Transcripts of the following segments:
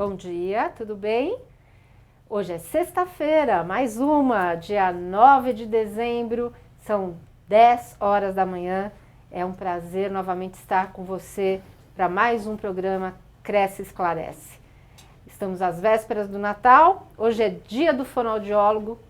Bom dia, tudo bem? Hoje é sexta-feira, mais uma, dia 9 de dezembro, são 10 horas da manhã. É um prazer novamente estar com você para mais um programa Cresce e Esclarece. Estamos às vésperas do Natal, hoje é dia do fonoaudiólogo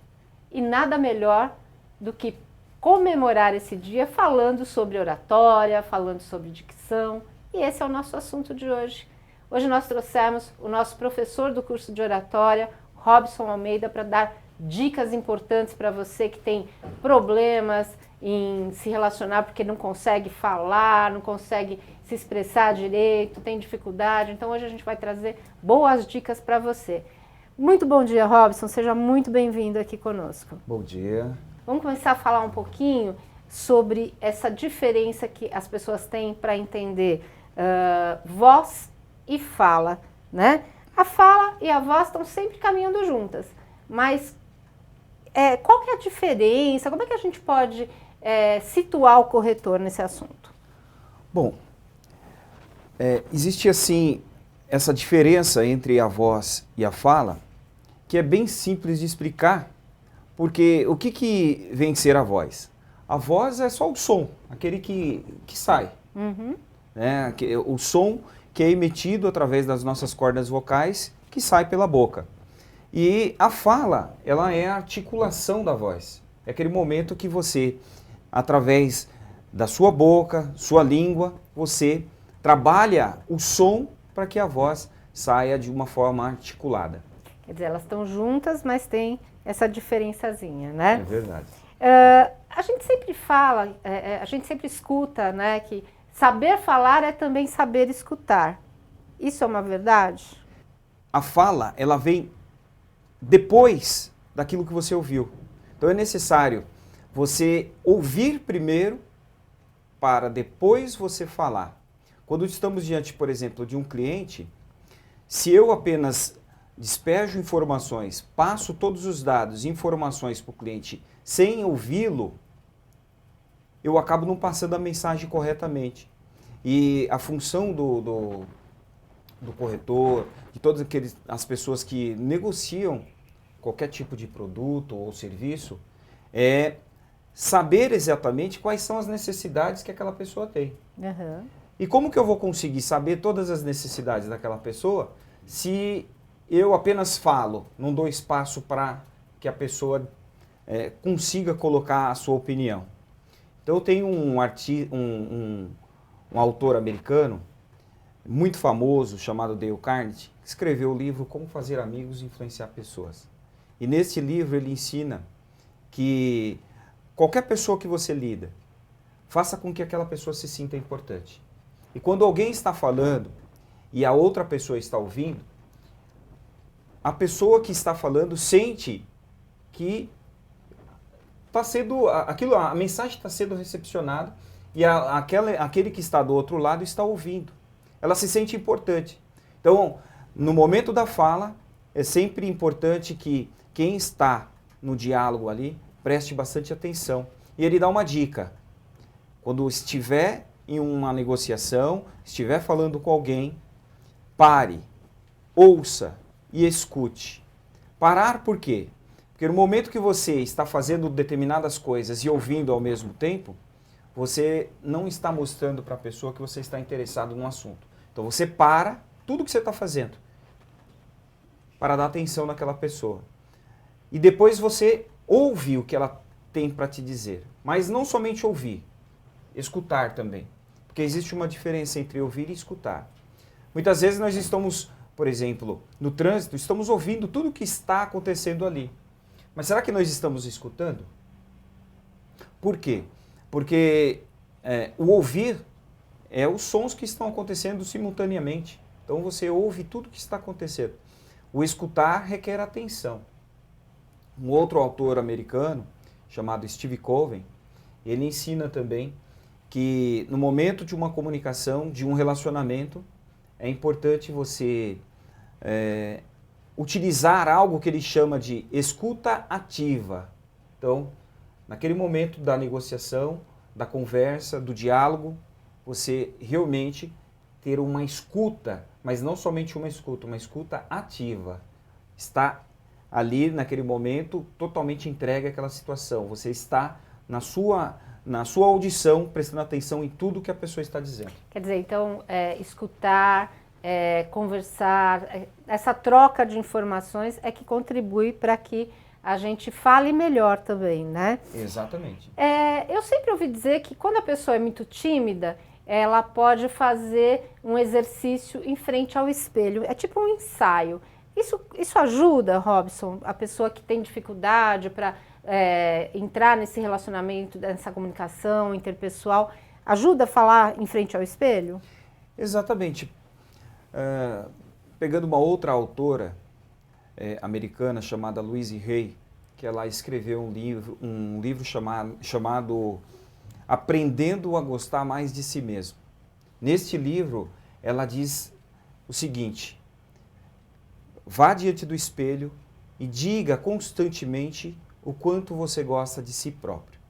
e nada melhor do que comemorar esse dia falando sobre oratória, falando sobre dicção, e esse é o nosso assunto de hoje. Hoje nós trouxemos o nosso professor do curso de oratória, Robson Almeida, para dar dicas importantes para você que tem problemas em se relacionar porque não consegue falar, não consegue se expressar direito, tem dificuldade. Então hoje a gente vai trazer boas dicas para você. Muito bom dia, Robson, seja muito bem-vindo aqui conosco. Bom dia. Vamos começar a falar um pouquinho sobre essa diferença que as pessoas têm para entender voz e fala, né? A fala e a voz estão sempre caminhando juntas, mas qual que é a diferença? Como é que a gente pode situar o corretor nesse assunto? Bom, existe assim essa diferença entre a voz e a fala, que é bem simples de explicar, porque o que vem ser a voz? A voz é só o som, aquele que sai, né? O som que é emitido através das nossas cordas vocais, que sai pela boca. E a fala, ela é a articulação da voz. É aquele momento que você, através da sua boca, sua língua, você trabalha o som para que a voz saia de uma forma articulada. Quer dizer, elas estão juntas, mas tem essa diferençazinha, né? É verdade. A gente sempre fala, a gente sempre escuta, né, que saber falar é também saber escutar. Isso é uma verdade? A fala, ela vem depois daquilo que você ouviu. Então é necessário você ouvir primeiro para depois você falar. Quando estamos diante, por exemplo, de um cliente, se eu apenas despejo informações, passo todos os dados e informações para o cliente sem ouvi-lo, eu acabo não passando a mensagem corretamente. E a função do corretor, de todas as pessoas que negociam qualquer tipo de produto ou serviço, é saber exatamente quais são as necessidades que aquela pessoa tem. E como que eu vou conseguir saber todas as necessidades daquela pessoa se eu apenas falo, não dou espaço para que a pessoa consiga colocar a sua opinião? Então eu tenho um autor americano muito famoso chamado Dale Carnegie, que escreveu o livro Como Fazer Amigos e Influenciar Pessoas. E nesse livro ele ensina que qualquer pessoa que você lida, faça com que aquela pessoa se sinta importante. E quando alguém está falando e a outra pessoa está ouvindo, a pessoa que está falando sente que a mensagem está sendo recepcionada e aquele que está do outro lado está ouvindo. Ela se sente importante. Então, no momento da fala, é sempre importante que quem está no diálogo ali preste bastante atenção. E ele dá uma dica. Quando estiver em uma negociação, estiver falando com alguém, pare, ouça e escute. Parar por quê? Porque no momento que você está fazendo determinadas coisas e ouvindo ao mesmo tempo, você não está mostrando para a pessoa que você está interessado no assunto. Então você para tudo que você está fazendo para dar atenção naquela pessoa. E depois você ouve o que ela tem para te dizer. Mas não somente ouvir, escutar também. Porque existe uma diferença entre ouvir e escutar. Muitas vezes nós estamos, por exemplo, no trânsito, estamos ouvindo tudo o que está acontecendo ali. Mas será que nós estamos escutando? Por quê? Porque o ouvir é os sons que estão acontecendo simultaneamente. Então você ouve tudo o que está acontecendo. O escutar requer atenção. Um outro autor americano, chamado Steve Coven, ele ensina também que no momento de uma comunicação, de um relacionamento, é importante você utilizar algo que ele chama de escuta ativa. Então, naquele momento da negociação, da conversa, do diálogo, você realmente ter uma escuta, mas não somente uma escuta ativa. Está ali naquele momento totalmente entregue àquela situação. Você está na sua audição, prestando atenção em tudo que a pessoa está dizendo. Quer dizer, então, escutar, conversar, essa troca de informações é que contribui para que a gente fale melhor também, né? Exatamente. Eu sempre ouvi dizer que quando a pessoa é muito tímida, ela pode fazer um exercício em frente ao espelho. É tipo um ensaio. Isso ajuda, Robson, a pessoa que tem dificuldade para entrar nesse relacionamento, nessa comunicação interpessoal, ajuda a falar em frente ao espelho? Exatamente. Pegando uma outra autora americana chamada Louise Hay, que ela escreveu um livro chamado Aprendendo a Gostar Mais de Si Mesmo. Neste livro, ela diz o seguinte: vá diante do espelho e diga constantemente o quanto você gosta de si próprio.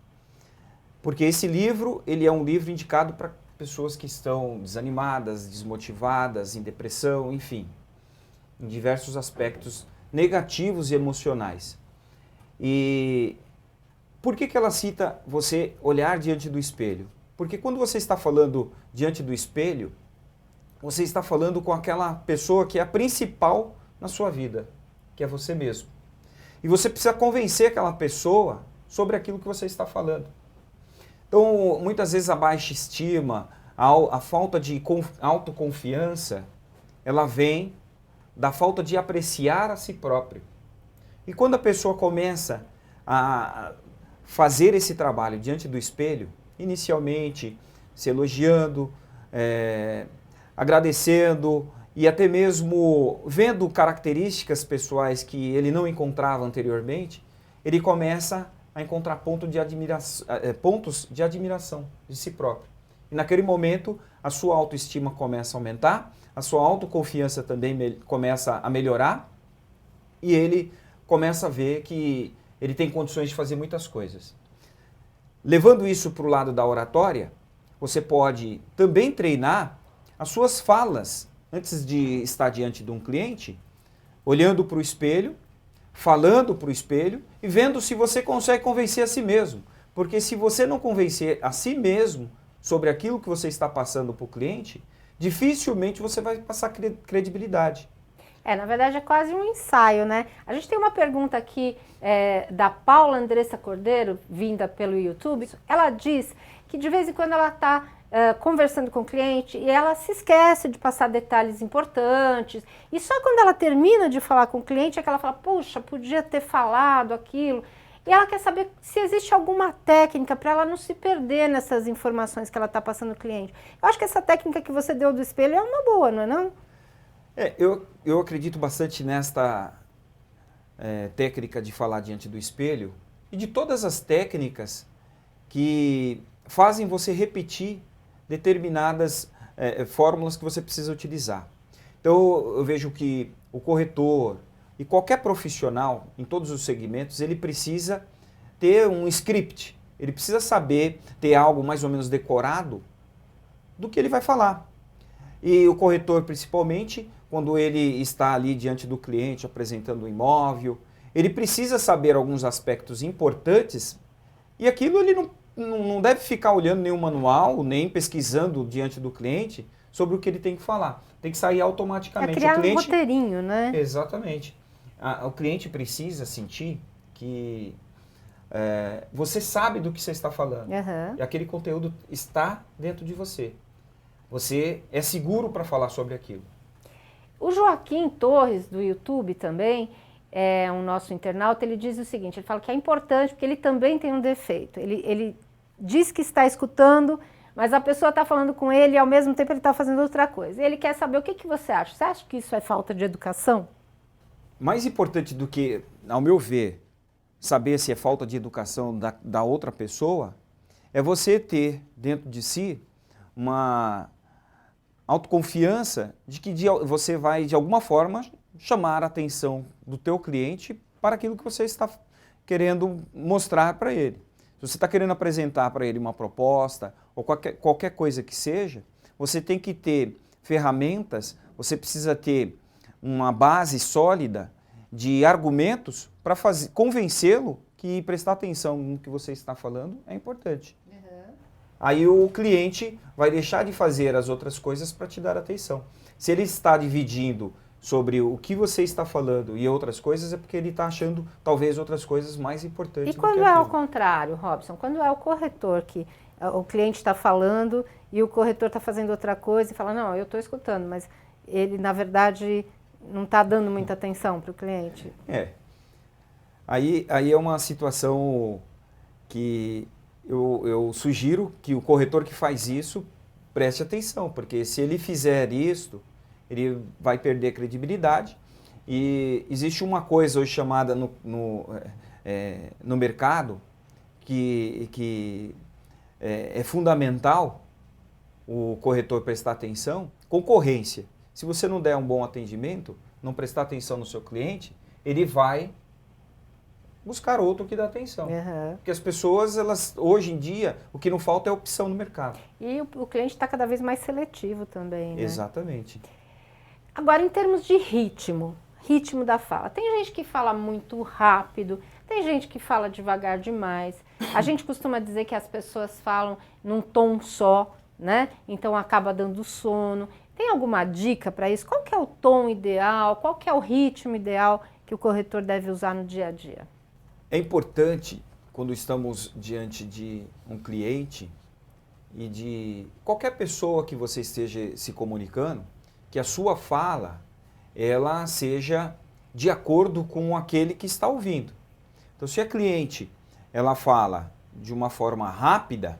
Porque esse livro, ele é um livro indicado para pessoas que estão desanimadas, desmotivadas, em depressão, enfim, em diversos aspectos negativos e emocionais. E por que ela cita você olhar diante do espelho? Porque quando você está falando diante do espelho, você está falando com aquela pessoa que é a principal na sua vida, que é você mesmo. E você precisa convencer aquela pessoa sobre aquilo que você está falando. Então, muitas vezes a baixa estima, a falta de autoconfiança, ela vem da falta de apreciar a si próprio. E quando a pessoa começa a fazer esse trabalho diante do espelho, inicialmente se elogiando, agradecendo e até mesmo vendo características pessoais que ele não encontrava anteriormente, ele começa a encontrar pontos de admiração de si próprio. E naquele momento a sua autoestima começa a aumentar, a sua autoconfiança também começa a melhorar e ele começa a ver que ele tem condições de fazer muitas coisas. Levando isso para o lado da oratória, você pode também treinar as suas falas antes de estar diante de um cliente, olhando para o espelho, falando para o espelho e vendo se você consegue convencer a si mesmo. Porque se você não convencer a si mesmo sobre aquilo que você está passando para o cliente, dificilmente você vai passar credibilidade. Na verdade é quase um ensaio, né? A gente tem uma pergunta aqui da Paula Andressa Cordeiro, vinda pelo YouTube. Ela diz que de vez em quando ela está conversando com o cliente e ela se esquece de passar detalhes importantes. E só quando ela termina de falar com o cliente é que ela fala, puxa, podia ter falado aquilo. E ela quer saber se existe alguma técnica para ela não se perder nessas informações que ela está passando ao cliente. Eu acho que essa técnica que você deu do espelho é uma boa, não é não? Eu acredito bastante nesta técnica de falar diante do espelho e de todas as técnicas que fazem você repetir determinadas fórmulas que você precisa utilizar. Então eu vejo que o corretor e qualquer profissional em todos os segmentos, ele precisa ter um script, ele precisa saber, ter algo mais ou menos decorado do que ele vai falar. E o corretor principalmente, quando ele está ali diante do cliente apresentando o imóvel, ele precisa saber alguns aspectos importantes e aquilo ele não deve ficar olhando nenhum manual, nem pesquisando diante do cliente sobre o que ele tem que falar. Tem que sair automaticamente. Criar um roteirinho, né? Exatamente. O cliente precisa sentir que você sabe do que você está falando. Uhum. E aquele conteúdo está dentro de você. Você é seguro para falar sobre aquilo. O Joaquim Torres, do YouTube também, é um nosso internauta, ele diz o seguinte, ele fala que é importante porque ele também tem um defeito. Ele diz que está escutando, mas a pessoa está falando com ele e ao mesmo tempo ele está fazendo outra coisa. Ele quer saber o que você acha. Você acha que isso é falta de educação? Mais importante do que, ao meu ver, saber se é falta de educação da outra pessoa, é você ter dentro de si uma autoconfiança de que você vai, de alguma forma, chamar a atenção do teu cliente para aquilo que você está querendo mostrar para ele. Se você está querendo apresentar para ele uma proposta ou qualquer coisa que seja, você tem que ter ferramentas, você precisa ter uma base sólida de argumentos para convencê-lo que prestar atenção no que você está falando é importante. Aí o cliente vai deixar de fazer as outras coisas para te dar atenção. Se ele está dividindo sobre o que você está falando e outras coisas, é porque ele está achando talvez outras coisas mais importantes. E quando é ao contrário, Robson? Quando é o corretor que o cliente está falando e o corretor está fazendo outra coisa e fala, não, eu estou escutando, mas ele, na verdade, não está dando muita atenção para o cliente. Aí é uma situação que eu sugiro que o corretor que faz isso preste atenção, porque se ele fizer isso, ele vai perder credibilidade. E existe uma coisa hoje chamada no mercado que é fundamental o corretor prestar atenção: concorrência. Se você não der um bom atendimento, não prestar atenção no seu cliente, ele vai buscar outro que dá atenção. Porque as pessoas, hoje em dia, o que não falta é opção no mercado. E o cliente está cada vez mais seletivo também, né? Exatamente. Agora, em termos de ritmo da fala, tem gente que fala muito rápido, tem gente que fala devagar demais. A gente costuma dizer que as pessoas falam num tom só, né? Então acaba dando sono. Tem alguma dica para isso? Qual que é o tom ideal? Qual que é o ritmo ideal que o corretor deve usar no dia a dia? É importante, quando estamos diante de um cliente e de qualquer pessoa que você esteja se comunicando, que a sua fala ela seja de acordo com aquele que está ouvindo. Então, se a cliente ela fala de uma forma rápida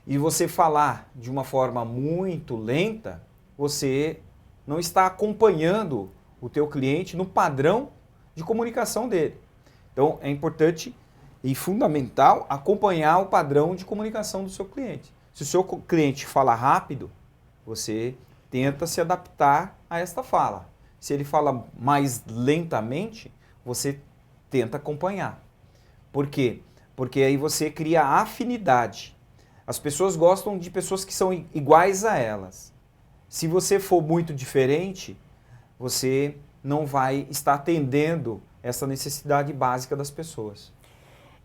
e você falar de uma forma muito lenta, você não está acompanhando o teu cliente no padrão de comunicação dele. Então, é importante e fundamental acompanhar o padrão de comunicação do seu cliente. Se o seu cliente fala rápido, você tenta se adaptar a esta fala. Se ele fala mais lentamente, você tenta acompanhar. Por quê? Porque aí você cria afinidade. As pessoas gostam de pessoas que são iguais a elas. Se você for muito diferente, você não vai estar atendendo essa necessidade básica das pessoas.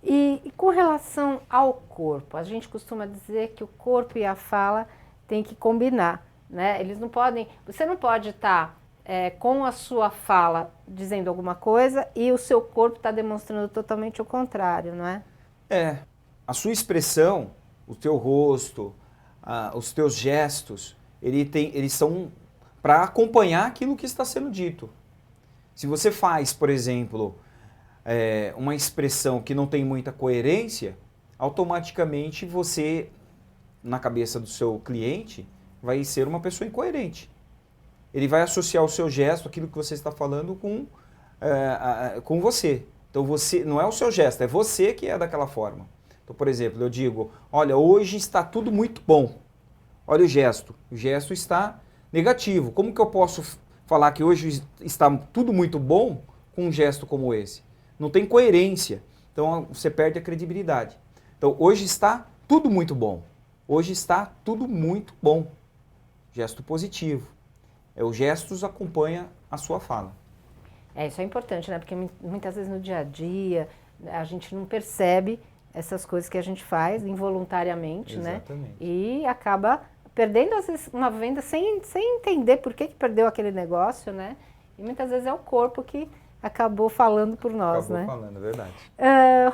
E com relação ao corpo, a gente costuma dizer que o corpo e a fala têm que combinar, né? Eles não podem, você não pode estar com a sua fala dizendo alguma coisa e o seu corpo está demonstrando totalmente o contrário, não é? A sua expressão, o teu rosto, os teus gestos, eles são para acompanhar aquilo que está sendo dito. Se você faz, por exemplo, uma expressão que não tem muita coerência, automaticamente você, na cabeça do seu cliente, vai ser uma pessoa incoerente. Ele vai associar o seu gesto, aquilo que você está falando, com você. Então, não é o seu gesto, é você que é daquela forma. Então, por exemplo, eu digo, olha, hoje está tudo muito bom. Olha o gesto está negativo. Como que eu posso falar que hoje está tudo muito bom com um gesto como esse? Não tem coerência. Então você perde a credibilidade. Então hoje está tudo muito bom. Hoje está tudo muito bom. Gesto positivo. Os gestos acompanham a sua fala. Isso é importante, né? Porque muitas vezes no dia a dia a gente não percebe essas coisas que a gente faz involuntariamente, Exatamente. Né? E acaba perdendo às vezes uma venda sem entender por que perdeu aquele negócio, né? E muitas vezes é o corpo que acabou falando por nós, né? Acabou falando, é verdade.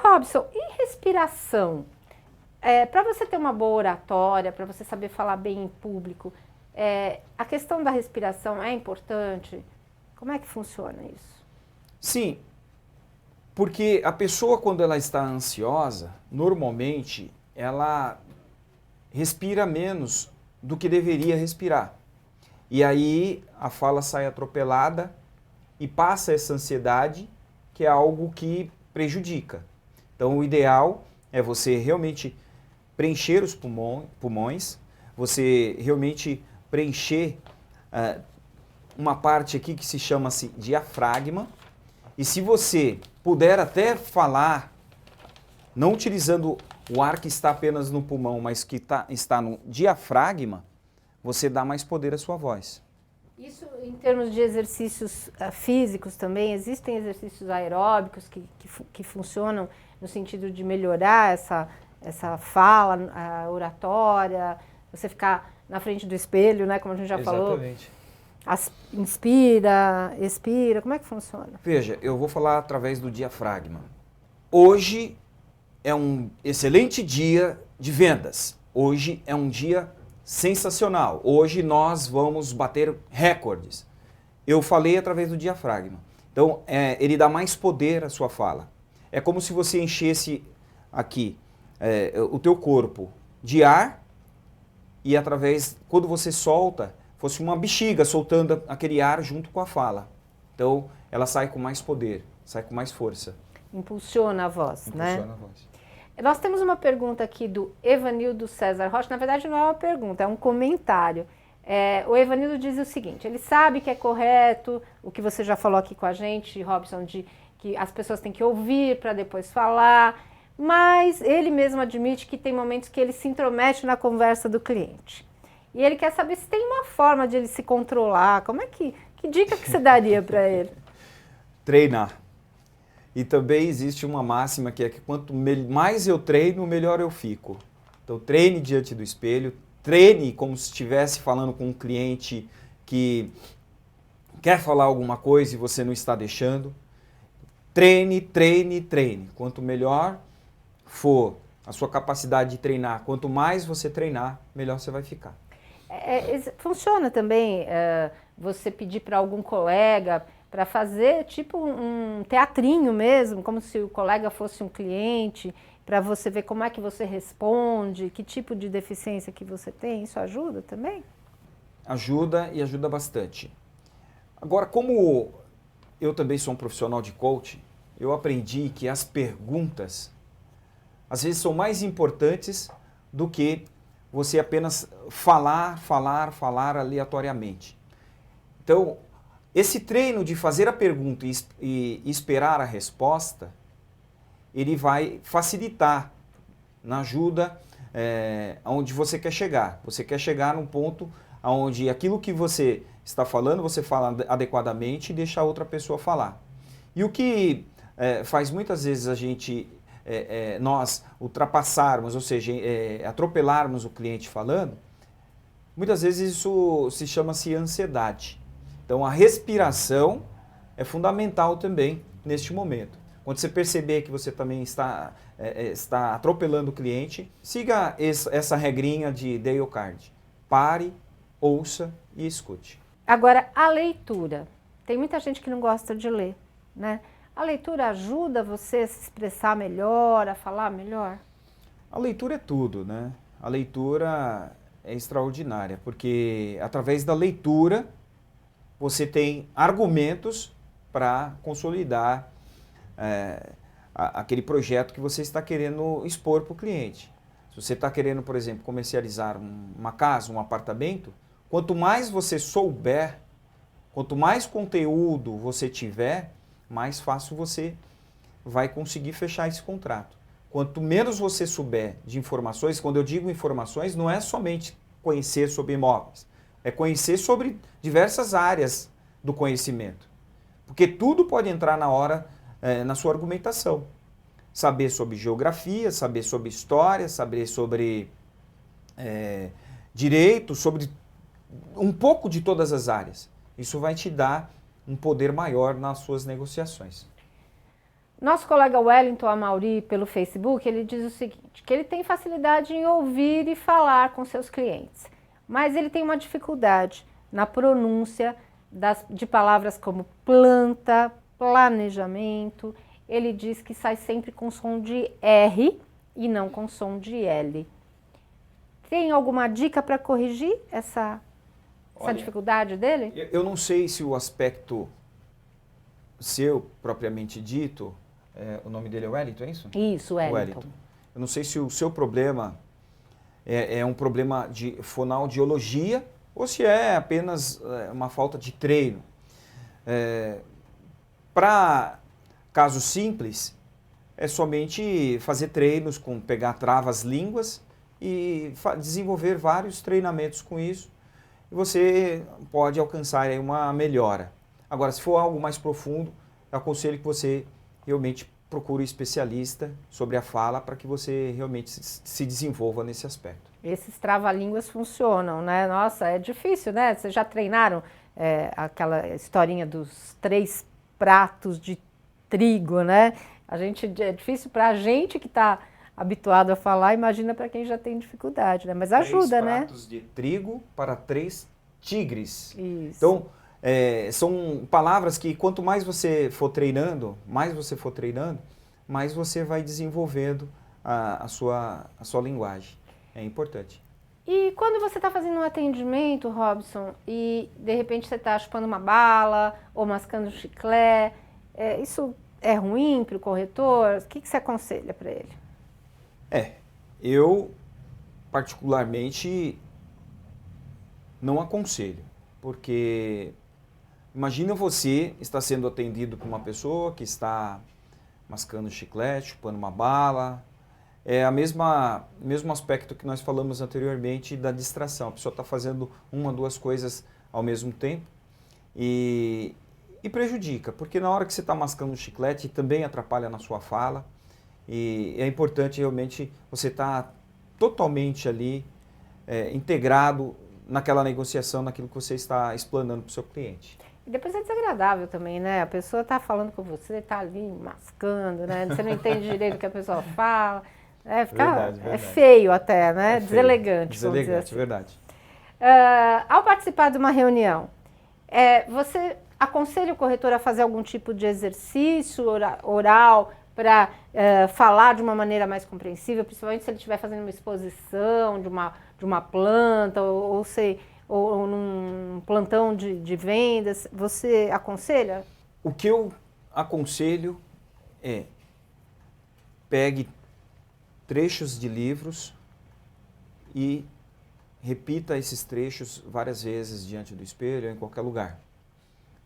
Robson, e respiração? Para você ter uma boa oratória, para você saber falar bem em público, a questão da respiração é importante? Como é que funciona isso? Sim, porque a pessoa quando ela está ansiosa, normalmente ela respira menos do que deveria respirar. E aí a fala sai atropelada e passa essa ansiedade, que é algo que prejudica. Então o ideal é você realmente preencher os pulmões, você realmente preencher uma parte aqui que se chama-se diafragma. E se você puder até falar, não utilizando o ar que está apenas no pulmão, mas que está no diafragma, você dá mais poder à sua voz. Isso em termos de exercícios físicos também, existem exercícios aeróbicos que funcionam no sentido de melhorar essa fala, a oratória, você ficar na frente do espelho, né, como a gente já falou. Exatamente. Inspira, expira, como é que funciona? Veja, eu vou falar através do diafragma. Hoje é um excelente dia de vendas. Hoje é um dia sensacional. Hoje nós vamos bater recordes. Eu falei através do diafragma. Então, ele dá mais poder à sua fala. É como se você enchesse aqui o teu corpo de ar e através, quando você solta, fosse uma bexiga soltando aquele ar junto com a fala. Então, ela sai com mais poder, sai com mais força. Impulsiona a voz, né? Impulsiona a voz. Nós temos uma pergunta aqui do Evanildo César Rocha. Na verdade, não é uma pergunta, é um comentário. O Evanildo diz o seguinte: ele sabe que é correto o que você já falou aqui com a gente, Robson, de que as pessoas têm que ouvir para depois falar, mas ele mesmo admite que tem momentos que ele se intromete na conversa do cliente. E ele quer saber se tem uma forma de ele se controlar. Que dica que você daria para ele? Treinar. E também existe uma máxima que é que quanto mais eu treino, melhor eu fico. Então treine diante do espelho, treine como se estivesse falando com um cliente que quer falar alguma coisa e você não está deixando. Treine, treine, treine. Quanto melhor for a sua capacidade de treinar, quanto mais você treinar, melhor você vai ficar. Funciona também você pedir para algum colega para fazer tipo um teatrinho mesmo, como se o colega fosse um cliente, para você ver como é que você responde, que tipo de deficiência que você tem. Isso ajuda também? Ajuda e ajuda bastante. Agora, como eu também sou um profissional de coaching, eu aprendi que as perguntas às vezes são mais importantes do que você apenas falar aleatoriamente. Então, esse treino de fazer a pergunta e esperar a resposta, ele vai facilitar na ajuda aonde você quer chegar. Você quer chegar num ponto onde aquilo que você está falando, você fala adequadamente e deixa a outra pessoa falar. E o que faz muitas vezes a gente... nós ultrapassarmos, ou seja, atropelarmos o cliente falando, muitas vezes isso se chama-se ansiedade. Então a respiração é fundamental também neste momento. Quando você perceber que você também está atropelando o cliente, siga essa regrinha de Dale Carnegie. Pare, ouça e escute. Agora, a leitura. Tem muita gente que não gosta de ler, né? A leitura ajuda você a se expressar melhor, a falar melhor? A leitura é tudo, né? A leitura é extraordinária, porque através da leitura você tem argumentos para consolidar aquele projeto que você está querendo expor para o cliente. Se você está querendo, por exemplo, comercializar uma casa, um apartamento, quanto mais você souber, quanto mais conteúdo você tiver, mais fácil você vai conseguir fechar esse contrato. Quanto menos você souber de informações, quando eu digo informações, não é somente conhecer sobre imóveis, é conhecer sobre diversas áreas do conhecimento. Porque tudo pode entrar na sua argumentação. Saber sobre geografia, saber sobre história, saber sobre direito, sobre um pouco de todas as áreas. Isso vai te dar um poder maior nas suas negociações. Nosso colega Wellington Amauri, pelo Facebook, ele diz o seguinte, que ele tem facilidade em ouvir e falar com seus clientes, mas ele tem uma dificuldade na pronúncia de palavras como planta, planejamento. Ele diz que sai sempre com som de R e não com som de L. Tem alguma dica para corrigir essa dificuldade dele? Eu não sei se o aspecto seu, propriamente dito, o nome dele é Wellington, é isso? Isso, Wellington. Eu não sei se o seu problema é um problema de fonoaudiologia ou se é apenas uma falta de treino. Para casos simples, é somente fazer treinos com pegar travas-línguas e desenvolver vários treinamentos com isso, e você pode alcançar aí uma melhora. Agora, se for algo mais profundo, eu aconselho que você realmente procure um especialista sobre a fala para que você realmente se desenvolva nesse aspecto. Esses trava-línguas funcionam, né? Nossa, é difícil, né? Vocês já treinaram aquela historinha dos 3 pratos de trigo, né? É difícil para a gente que está habituado a falar, imagina para quem já tem dificuldade, né? Mas ajuda, 3 né? pratos de trigo para 3 tigres. Isso. Então, são palavras que quanto mais você for treinando, mais você vai desenvolvendo a sua linguagem. É importante. E quando você está fazendo um atendimento, Robson, e de repente você está chupando uma bala ou mascando chiclete, isso é ruim para o corretor? O que você aconselha para ele? Eu particularmente não aconselho, porque imagina você está sendo atendido por uma pessoa que está mascando chiclete, chupando uma bala. É o mesmo aspecto que nós falamos anteriormente da distração. A pessoa está fazendo 1 ou 2 coisas ao mesmo tempo e prejudica, porque na hora que você está mascando chiclete também atrapalha na sua fala e é importante realmente você estar totalmente ali integrado naquela negociação, naquilo que você está explanando para o seu cliente. E depois é desagradável também, né? A pessoa está falando com você, está ali mascando, né? Você não entende direito o que a pessoa fala. Verdade. É feio até, né? Deselegante, vamos dizer assim. Verdade. Ao participar de uma reunião, você aconselha o corretor a fazer algum tipo de exercício oral para falar de uma maneira mais compreensível, principalmente se ele estiver fazendo uma exposição de uma planta ou num plantão de vendas? Você aconselha? O que eu aconselho é pegue trechos de livros e repita esses trechos várias vezes diante do espelho ou em qualquer lugar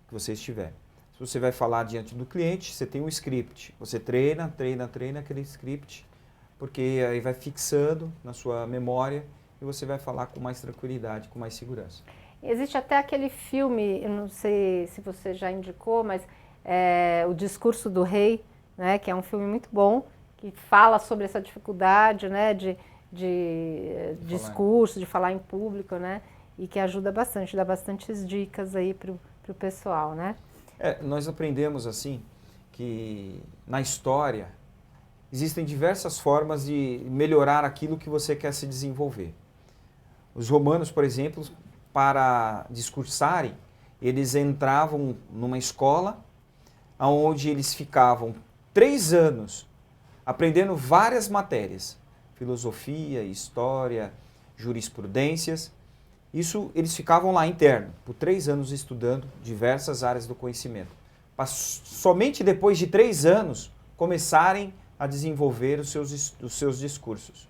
que você estiver. Se você vai falar diante do cliente, você tem um script. Você treina aquele script, porque aí vai fixando na sua memória e você vai falar com mais tranquilidade, com mais segurança. Existe até aquele filme, eu não sei se você já indicou, mas O Discurso do Rei, né, que é um filme muito bom, que fala sobre essa dificuldade, né, de discurso, de falar em público, né, e que ajuda bastante, dá bastantes dicas aí para o pessoal, né? Nós aprendemos assim que na história existem diversas formas de melhorar aquilo que você quer se desenvolver. Os romanos, por exemplo, para discursarem, eles entravam numa escola onde eles ficavam 3 anos aprendendo várias matérias, filosofia, história, jurisprudências. Isso eles ficavam lá interno, por 3 anos estudando diversas áreas do conhecimento. Para somente depois de 3 anos começarem a desenvolver os seus discursos.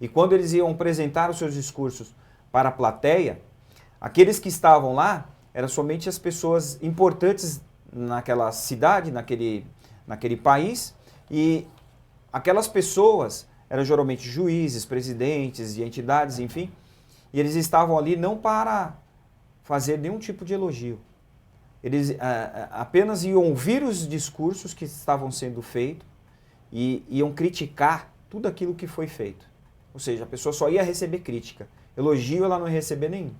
E quando eles iam apresentar os seus discursos para a plateia, aqueles que estavam lá eram somente as pessoas importantes naquela cidade, naquele país, e aquelas pessoas eram geralmente juízes, presidentes de entidades, enfim, e eles estavam ali não para fazer nenhum tipo de elogio. Eles apenas iam ouvir os discursos que estavam sendo feitos e iam criticar tudo aquilo que foi feito. Ou seja, a pessoa só ia receber crítica. Elogio ela não ia receber nenhum.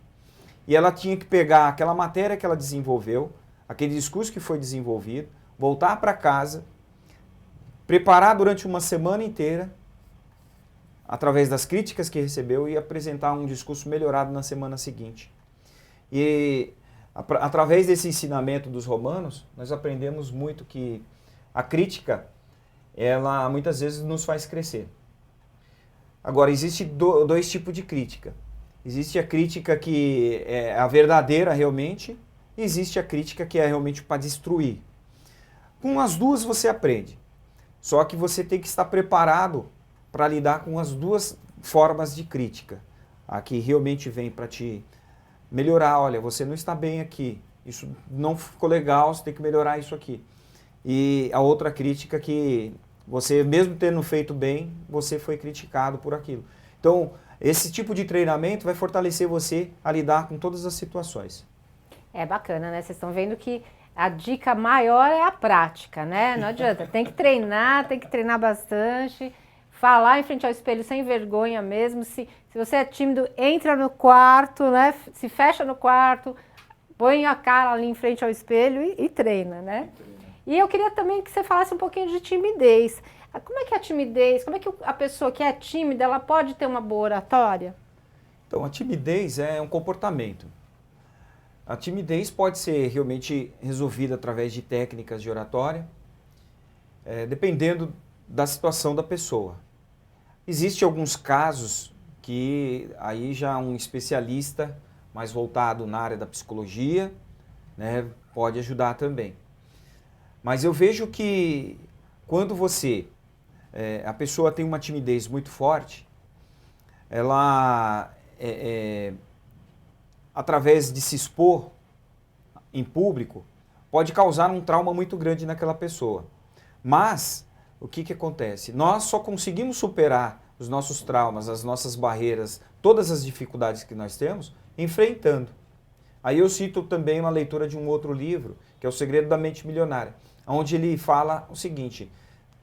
E ela tinha que pegar aquela matéria que ela desenvolveu, aquele discurso que foi desenvolvido, voltar para casa, preparar durante uma semana inteira, através das críticas que recebeu, e apresentar um discurso melhorado na semana seguinte. E através desse ensinamento dos romanos, nós aprendemos muito que a crítica, ela muitas vezes nos faz crescer. Agora, existe 2 tipos de crítica. Existe a crítica que é a verdadeira realmente, e existe a crítica que é realmente para destruir. Com as duas você aprende. Só que você tem que estar preparado para lidar com as 2 formas de crítica. A que realmente vem para te melhorar, olha, você não está bem aqui, isso não ficou legal, você tem que melhorar isso aqui. E a outra crítica que você, mesmo tendo feito bem, você foi criticado por aquilo. Então, esse tipo de treinamento vai fortalecer você a lidar com todas as situações. É bacana, né? Vocês estão vendo que a dica maior é a prática, né? Não adianta, tem que treinar bastante, falar em frente ao espelho sem vergonha mesmo. Se você é tímido, entra no quarto, né? Se fecha no quarto, põe a cara ali em frente ao espelho e treina, né? E eu queria também que você falasse um pouquinho de timidez. Como é que é a timidez? Como é que a pessoa que é tímida, ela pode ter uma boa oratória? Então, a timidez é um comportamento. A timidez pode ser realmente resolvida através de técnicas de oratória, dependendo da situação da pessoa. Existem alguns casos que aí já um especialista mais voltado na área da psicologia, né, pode ajudar também. Mas eu vejo que quando a pessoa tem uma timidez muito forte, ela, através de se expor em público, pode causar um trauma muito grande naquela pessoa. Mas, o que acontece? Nós só conseguimos superar os nossos traumas, as nossas barreiras, todas as dificuldades que nós temos, enfrentando. Aí eu cito também uma leitura de um outro livro, que é O Segredo da Mente Milionária, onde ele fala o seguinte: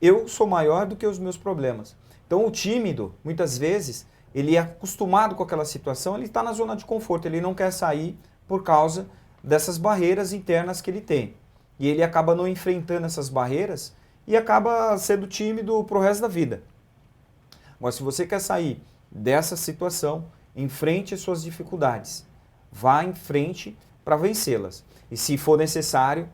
eu sou maior do que os meus problemas. Então o tímido, muitas vezes, ele é acostumado com aquela situação, ele está na zona de conforto, ele não quer sair por causa dessas barreiras internas que ele tem. E ele acaba não enfrentando essas barreiras e acaba sendo tímido para o resto da vida. Mas se você quer sair dessa situação, enfrente as suas dificuldades. Vá em frente para vencê-las. E se for necessário,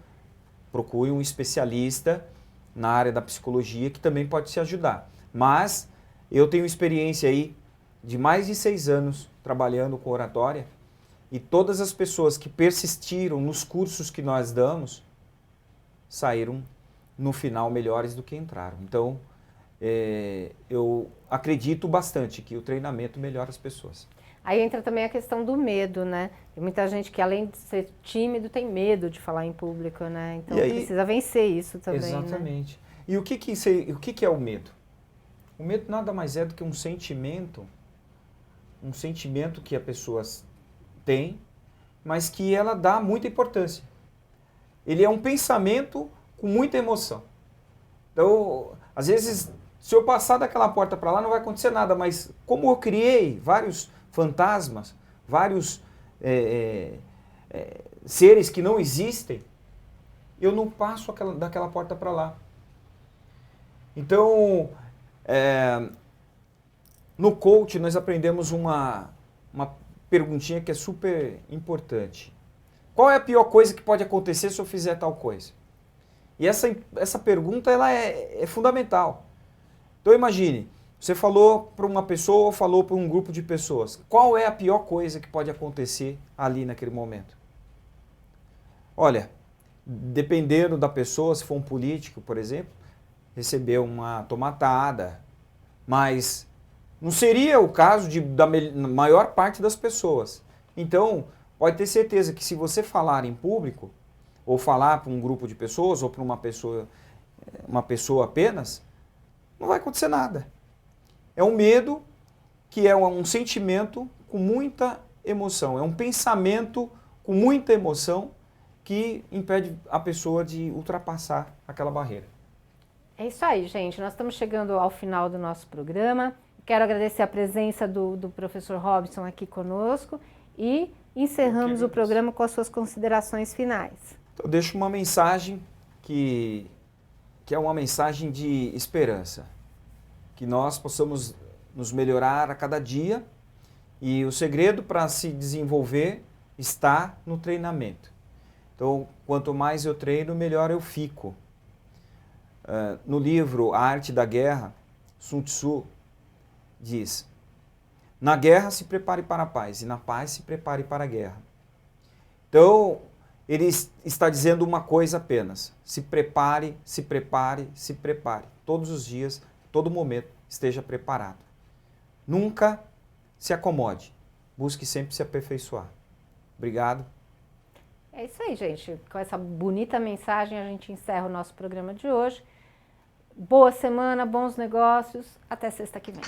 procure um especialista na área da psicologia que também pode te ajudar. Mas eu tenho experiência aí de mais de 6 anos trabalhando com oratória e todas as pessoas que persistiram nos cursos que nós damos saíram no final melhores do que entraram. Então, eu acredito bastante que o treinamento melhora as pessoas. Aí entra também a questão do medo, né? Tem muita gente que, além de ser tímido, tem medo de falar em público, né? Então aí, precisa vencer isso também. Exatamente. Né? E o que é o medo? O medo nada mais é do que um sentimento que a pessoa tem, mas que ela dá muita importância. Ele é um pensamento com muita emoção. Então, às vezes, se eu passar daquela porta para lá, não vai acontecer nada, mas como eu criei vários fantasmas, vários seres que não existem, eu não passo daquela porta para lá. Então, no coach nós aprendemos uma perguntinha que é super importante. Qual é a pior coisa que pode acontecer se eu fizer tal coisa? E essa pergunta ela é fundamental. Então imagine, você falou para uma pessoa ou falou para um grupo de pessoas. Qual é a pior coisa que pode acontecer ali naquele momento? Olha, dependendo da pessoa, se for um político, por exemplo, receber uma tomatada, mas não seria o caso da maior parte das pessoas. Então, pode ter certeza que se você falar em público, ou falar para um grupo de pessoas, ou para uma pessoa apenas, não vai acontecer nada. É um medo que é um sentimento com muita emoção, é um pensamento com muita emoção que impede a pessoa de ultrapassar aquela barreira. É isso aí, gente. Nós estamos chegando ao final do nosso programa. Quero agradecer a presença do professor Robson aqui conosco e encerramos o programa com as suas considerações finais. Então, eu deixo uma mensagem que é uma mensagem de esperança. Que nós possamos nos melhorar a cada dia e o segredo para se desenvolver está no treinamento. Então, quanto mais eu treino, melhor eu fico. No livro A Arte da Guerra, Sun Tzu diz: na guerra se prepare para a paz e na paz se prepare para a guerra. Então, ele está dizendo uma coisa apenas: se prepare, se prepare, se prepare. Todos os dias, todo momento, esteja preparado. Nunca se acomode. Busque sempre se aperfeiçoar. Obrigado. É isso aí, gente. Com essa bonita mensagem, a gente encerra o nosso programa de hoje. Boa semana, bons negócios. Até sexta que vem.